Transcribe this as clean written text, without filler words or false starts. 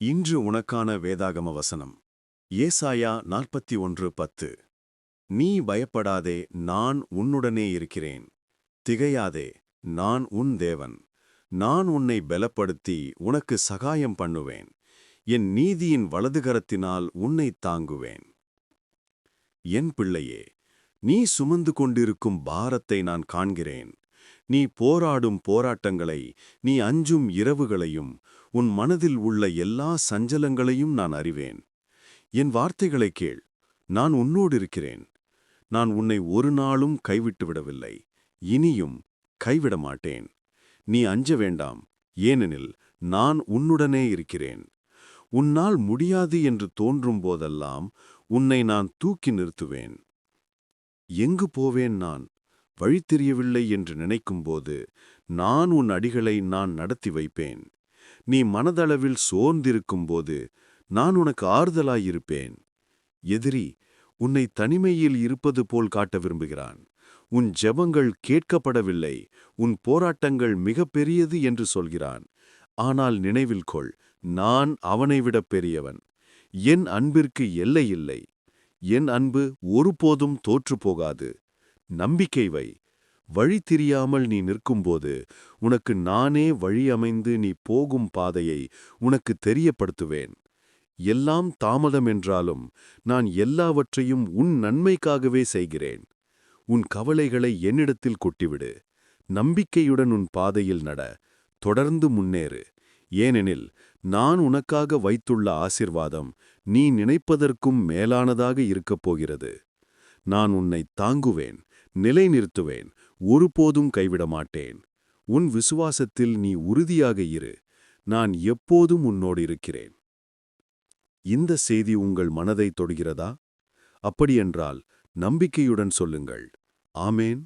இன்று உனக்கான வேதாகம வசனம் ஏசாயா 41:10. நீ பயப்படாதே, நான் உன்னுடனே இருக்கிறேன். திகையாதே, நான் உன் தேவன். நான் உன்னை பலப்படுத்தி உனக்கு சகாயம் பண்ணுவேன். என் நீதியின் வலதுகரத்தினால் உன்னைத் தாங்குவேன். என் பிள்ளையே, நீ சுமந்து கொண்டிருக்கும் பாரத்தை நான் காண்கிறேன். நீ போராடும் போராட்டங்களை, நீ அஞ்சும் இரவுகளையும், உன் மனதில் உள்ள எல்லா சஞ்சலங்களையும் நான் அறிவேன். என் வார்த்தைகளைக் கேள். நான் உன்னோடு இருக்கிறேன். நான் உன்னை ஒரு நாளும் கைவிட்டு விடவில்லை. இனியும் கைவிட மாட்டேன். நீ அஞ்ச வேண்டாம், ஏனெனில் நான் உன்னுடனே இருக்கிறேன். உன்னால் முடியாது என்று தோன்றும் போதெல்லாம் உன்னை நான் தூக்கி நிறுத்துவேன். எங்கு போவேன் நான்? வழி தெரியவில்லை என்று நினைக்கும்போது நான் உன் அடிகளை நான் நடத்தி வைப்பேன். நீ மனதளவில் சோர்ந்திருக்கும்போது நான் உனக்கு ஆறுதலாயிருப்பேன். எதிரி உன்னை தனிமையில் இருப்பது போல் காட்ட விரும்புகிறான். உன் ஜெபங்கள் கேட்கப்படவில்லை, உன் போராட்டங்கள் மிகப்பெரியது என்று சொல்கிறான். ஆனால் நினைவில் கொள், நான் அவனைவிட பெரியவன். என் அன்பிற்கு எல்லையில்லை. என் அன்பு ஒருபோதும் தோற்றுப்போகாது. நம்பிக்கை வை. வழி தெரியாமல் நீ நிற்கும்போது உனக்கு நானே வழி அமைந்து நீ போகும் பாதையை உனக்கு தெரியப்படுத்துவேன். எல்லாம் தாமதம் என்றாலும் நான் எல்லாவற்றையும் உன் நன்மைக்காகவே செய்கிறேன். உன் கவலைகளை என்னிடத்தில் கொட்டிவிடு. நம்பிக்கையுடன் உன் பாதையில் நட. தொடர்ந்து முன்னேறு. ஏனெனில் நான் உனக்காக வைத்துள்ள ஆசிர்வாதம் நீ நினைப்பதற்கும் மேலானதாக இருக்கப் போகிறது. நான் உன்னை தாங்குவேன், நிலைநிறுத்துவேன், ஒருபோதும் கைவிட மாட்டேன். உன் விசுவாசத்தில் நீ உறுதியாக இரு. நான் எப்போதும் உன்னோடு இருக்கிறேன். இந்த செய்தி உங்கள் மனதை தொடுகிறதா? அப்படியென்றால் நம்பிக்கையுடன் சொல்லுங்கள். ஆமேன்.